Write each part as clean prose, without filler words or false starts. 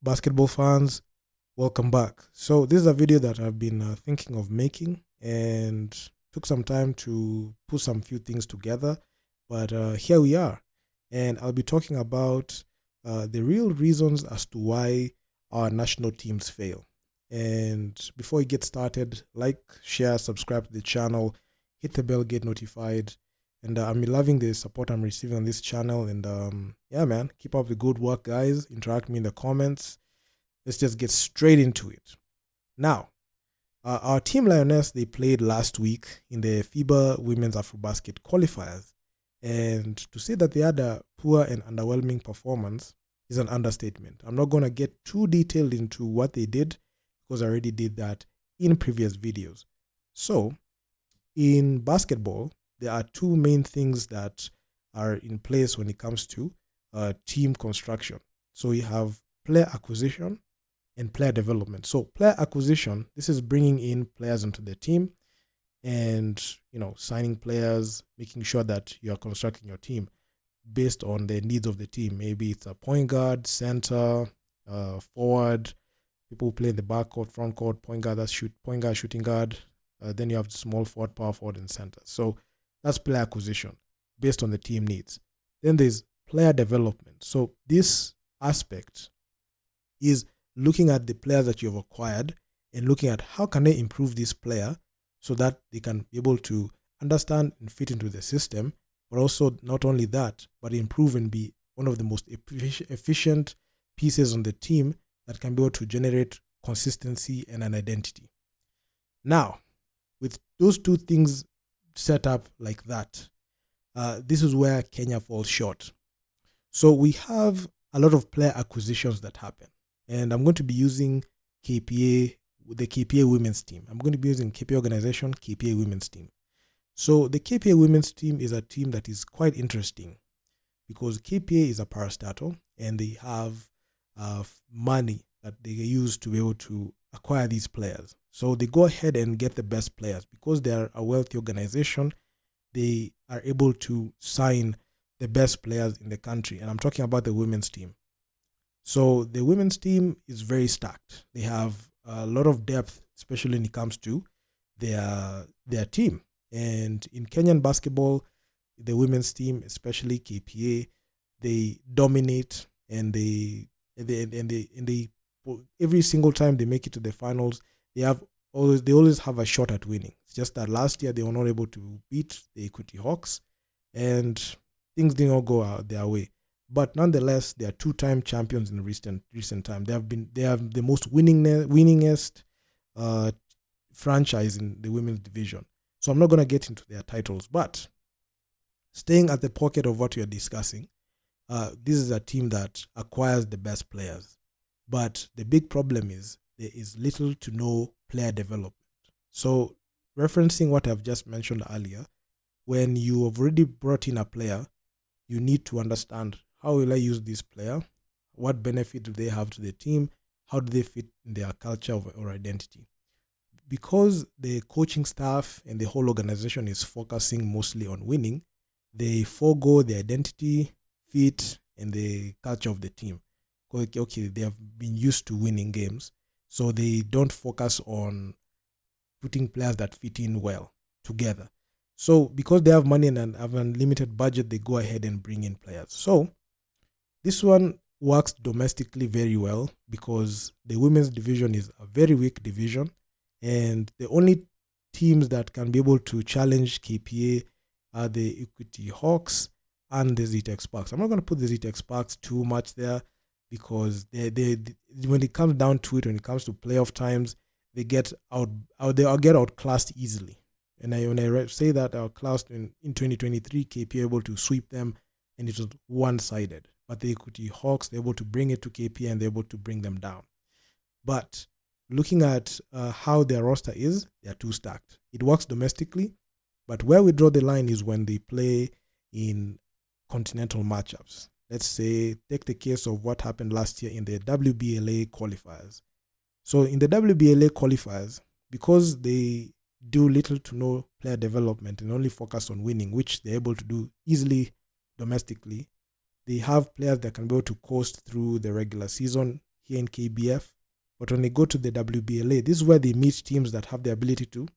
basketball fans, welcome back. So this is a video that I've been thinking of making and took some time to put some few things together, but here we are. And I'll be talking about the real reasons as to why our national teams fail. And before we get started, like, share, subscribe to the channel, hit the bell, get notified. And I'm loving the support I'm receiving on this channel. And yeah, man, keep up the good work, guys. Interact with me in the comments. Let's just get straight into it. Now, our team Lioness, they played last week in the FIBA Women's AfroBasket qualifiers. And to say that they had a poor and underwhelming performance is an understatement. I'm not going to get too detailed into what they did because I already did that in previous videos. So, in basketball, there are two main things that are in place when it comes to team construction. So you have player acquisition and player development. So player acquisition, this is bringing in players into the team and, signing players, making sure that you are constructing your team based on the needs of the team. Maybe it's a point guard, center, forward, people who play in the backcourt, front court, point guard, shooting guard. Then you have small forward, power forward, and center. So that's player acquisition based on the team needs. Then there's player development. So this aspect is looking at the players that you've acquired and looking at how can they improve this player so that they can be able to understand and fit into the system, but also not only that, but improve and be one of the most efficient pieces on the team that can be able to generate consistency and an identity. Now, with those two things set up like that, this is where Kenya falls short. So we have a lot of player acquisitions that happen. And I'm going to be using KPA, the KPA women's team. I'm going to be using KPA organization, KPA women's team. So the KPA women's team is a team that is quite interesting because KPA is a parastatal and they have money that they use to be able to acquire these players. So they go ahead and get the best players. Because they are a wealthy organization, they are able to sign the best players in the country. And I'm talking about the women's team. So the women's team is very stacked. They have a lot of depth, especially when it comes to their team. And in Kenyan basketball, the women's team, especially KPA, they dominate and they every single time they make it to the finals, they always have a shot at winning. It's just that last year they were not able to beat the Equity Hawks and things did not go out their way. But nonetheless, they are two-time champions in recent time. They have the most winningest franchise in the women's division. So I'm not going to get into their titles, but staying at the pocket of what we are discussing, this is a team that acquires the best players. But the big problem is there is little to no player development. So referencing what I've just mentioned earlier, when you have already brought in a player, you need to understand, how will I use this player? What benefit do they have to the team? How do they fit in their culture or identity? Because the coaching staff and the whole organization is focusing mostly on winning, they forego the identity, fit, and the culture of the team. Okay, they have been used to winning games, so they don't focus on putting players that fit in well together. So because they have money and have an unlimited budget, they go ahead and bring in players. So this one works domestically very well because the women's division is a very weak division, and the only teams that can be able to challenge KPA are the Equity Hawks and the ZTEX Sparks. I'm not going to put the ZTEX Sparks too much there because they when it comes down to it, when it comes to playoff times, they get outclassed easily. And when I say that outclassed in 2023, KPA able to sweep them, and it was one-sided. But the Equity Hawks, they're able to bring it to KPA and they're able to bring them down. But looking at how their roster is, they're too stacked. It works domestically, but where we draw the line is when they play in continental matchups. Let's say, take the case of what happened last year in the WBLA qualifiers. So in the WBLA qualifiers, because they do little to no player development and only focus on winning, which they're able to do easily domestically, they have players that can be able to coast through the regular season, here in KBF. But when they go to the WBLA, this is where they meet teams that have the ability to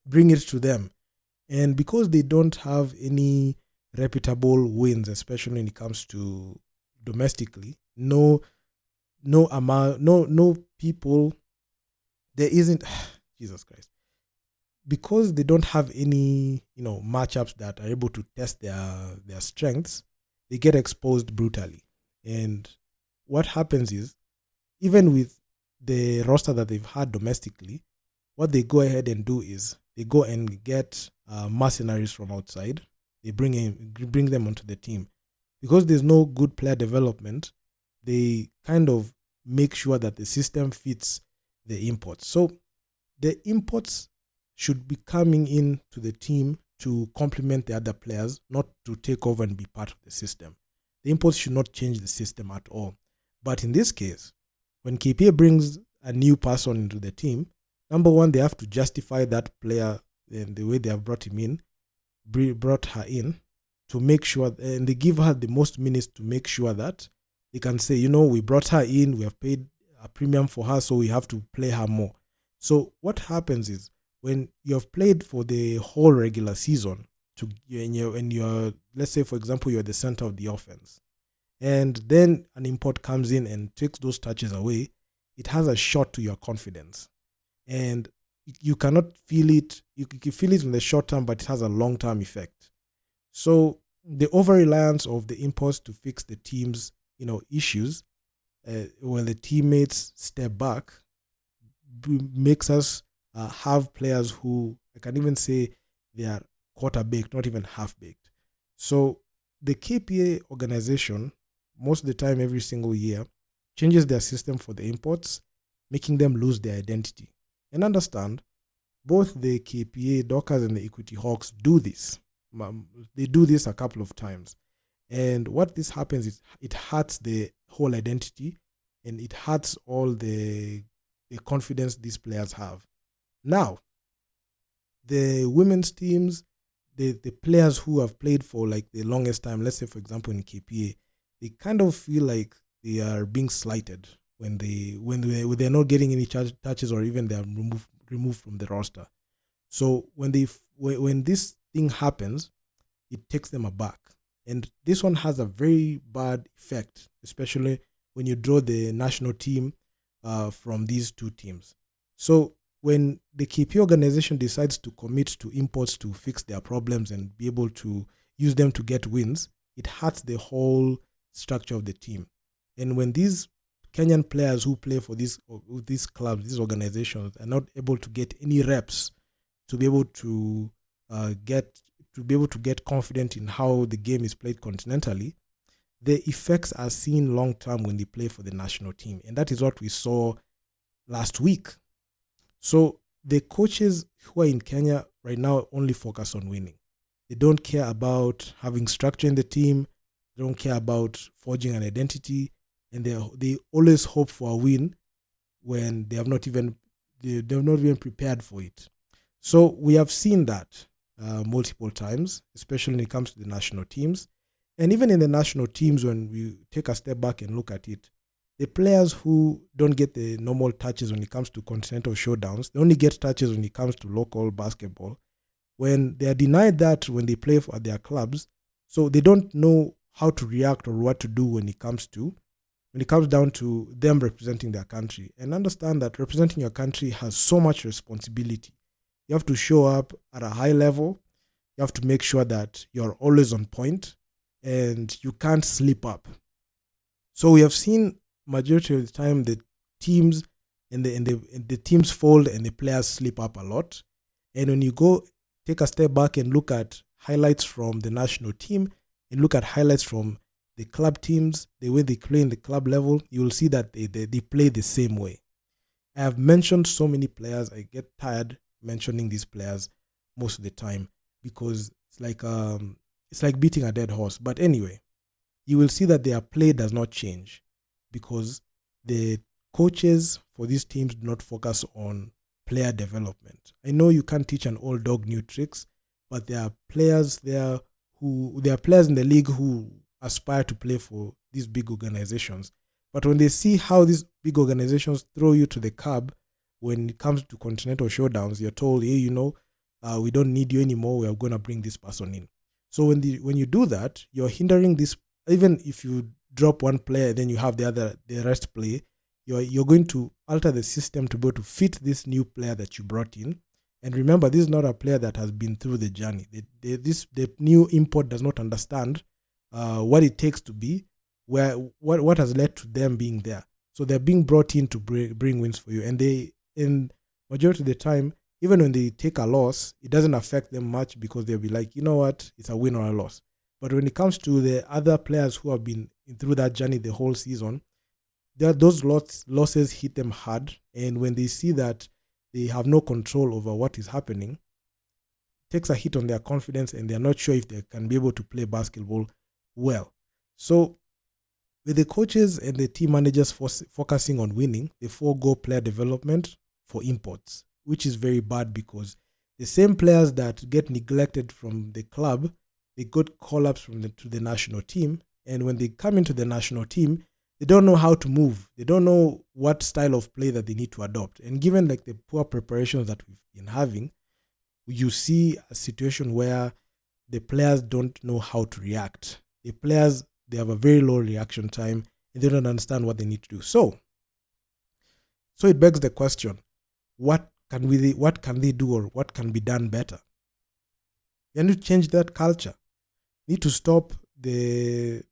bring it to them. And because they don't have any reputable wins, especially when it comes to domestically, no people, there isn't Jesus Christ. Because they don't have any, matchups that are able to test their strengths, they get exposed brutally. And what happens is, even with the roster that they've had domestically, what they go ahead and do is they go and get mercenaries from outside. They bring them onto the team. Because there's no good player development, they kind of make sure that the system fits the imports. So the imports should be coming in to the team to complement the other players, not to take over and be part of the system. The imports should not change the system at all. But in this case, when KPA brings a new person into the team, number one, they have to justify that player and the way they have brought her in to make sure, and they give her the most minutes to make sure that they can say, we brought her in, we have paid a premium for her, so we have to play her more. So what happens is, when you have played for the whole regular season, and you're, let's say, for example, you're the center of the offense, and then an import comes in and takes those touches away, it has a shot to your confidence. And you cannot feel it. You can feel it in the short term, but it has a long-term effect. So the over-reliance of the imports to fix the team's, issues, when the teammates step back, makes us have players who, I can even say, they are quarter-baked, not even half-baked. So the KPA organization, most of the time, every single year, changes their system for the imports, making them lose their identity. And understand, both the KPA Dockers and the Equity Hawks do this. They do this a couple of times. And what this happens is, it hurts the whole identity, and it hurts all the confidence these players have. Now, the women's teams, the players who have played for like the longest time, let's say, for example, in KPA, they kind of feel like they are being slighted when they're not getting any touches, or even they are removed from the roster. So when this thing happens, it takes them aback. And this one has a very bad effect, especially when you draw the national team from these two teams. So when the KP organization decides to commit to imports to fix their problems and be able to use them to get wins, it hurts the whole structure of the team. And when these Kenyan players who play for these clubs, these organizations, are not able to get any reps to be able to get confident in how the game is played continentally, the effects are seen long term when they play for the national team. And that is what we saw last week. So the coaches who are in Kenya right now only focus on winning. They don't care about having structure in the team. They don't care about forging an identity. And they always hope for a win when they're not even prepared for it. So we have seen that multiple times, especially when it comes to the national teams. And even in the national teams, when we take a step back and look at it, the players who don't get the normal touches when it comes to continental showdowns, they only get touches when it comes to local basketball. When they are denied that when they play for their clubs, so they don't know how to react or what to do when it comes down to them representing their country. And understand that representing your country has so much responsibility. You have to show up at a high level. You have to make sure that you're always on point and you can't slip up. So we have seen majority of the time the teams and the teams fold and the players slip up a lot. And when you go take a step back and look at highlights from the national team and look at highlights from the club teams, the way they play in the club level, you will see that they play the same way. I have mentioned so many players. I get tired mentioning these players most of the time because it's like beating a dead horse. But anyway, you will see that their play does not change because the coaches for these teams do not focus on player development. I know you can't teach an old dog new tricks, but there are players in the league who aspire to play for these big organizations. But when they see how these big organizations throw you to the curb when it comes to continental showdowns, you're told, hey, we don't need you anymore. We are going to bring this person in. So when you do that, you're hindering this. Even if you drop one player, then you have the rest play. You're going to alter the system to be able to fit this new player that you brought in. And remember, this is not a player that has been through the journey. The new import does not understand what it takes to be, what has led to them being there. So they're being brought in to bring wins for you. And in majority of the time, even when they take a loss, it doesn't affect them much because they'll be like, you know what, it's a win or a loss. But when it comes to the other players who have been through that journey the whole season, those losses hit them hard. And when they see that they have no control over what is happening, it takes a hit on their confidence, and they're not sure if they can be able to play basketball well. So with the coaches and the team managers focusing on winning, they forego player development for imports, which is very bad because the same players that get neglected from the club, they got call-ups to the national team. And when they come into the national team, they don't know how to move. They don't know what style of play that they need to adopt. And given like the poor preparations that we've been having, you see a situation where the players don't know how to react. The players, they have a very low reaction time and they don't understand what they need to do. So it begs the question, what can they do, or what can be done better? You need to change that culture. You need to stop the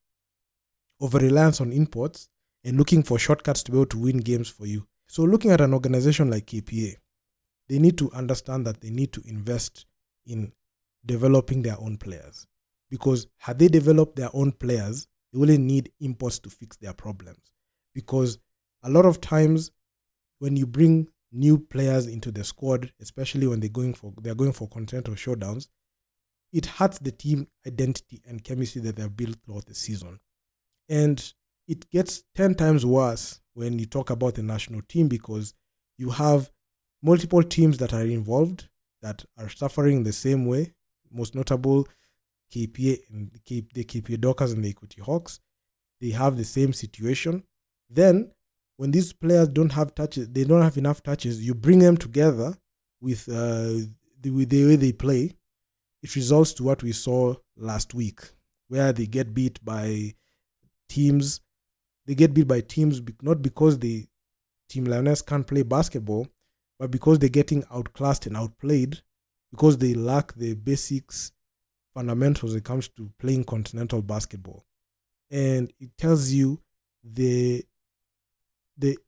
over-reliance on imports and looking for shortcuts to be able to win games for you. So looking at an organization like KPA, they need to understand that they need to invest in developing their own players. Because had they developed their own players, they wouldn't need imports to fix their problems. Because a lot of times when you bring new players into the squad, especially when they're going for continental showdowns, it hurts the team identity and chemistry that they've built throughout the season. And it gets 10 times worse when you talk about the national team, because you have multiple teams that are involved that are suffering the same way. Most notable, KPA and the KPA Dockers and the Equity Hawks. They have the same situation. Then when these players don't have touches, they don't have enough touches, you bring them together with the way they play. It results to what we saw last week, where they get beat by teams. They get beat by teams not because the Team Lioness can't play basketball, but because they're getting outclassed and outplayed, because they lack the basics, fundamentals when it comes to playing continental basketball. And it tells you the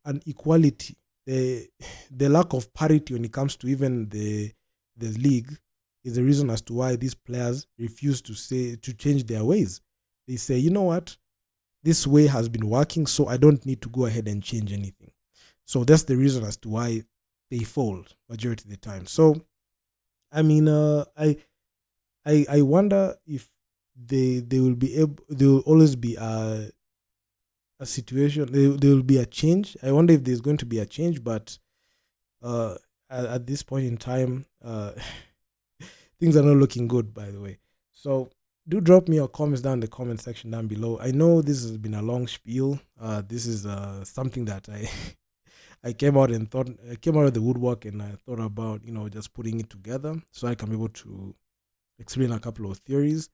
inequality, the lack of parity when it comes to even the league is the reason as to why these players refuse to change their ways. They say, you know what, this way has been working, so I don't need to go ahead and change anything. So that's the reason as to why they fold majority of the time. So, I mean, I wonder if they will always be a situation. There will be a change. I wonder if there's going to be a change, but at this point in time, things are not looking good, by the way. So do drop me your comments down in the comment section down below. I know this has been a long spiel. This is something that I came out of the woodwork, and I thought about, just putting it together so I can be able to explain a couple of theories.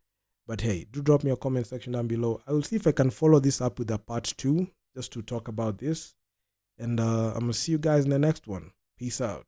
But hey, do drop me your comment section down below. I will see if I can follow this up with a part 2 just to talk about this. And I'm going to see you guys in the next one. Peace out.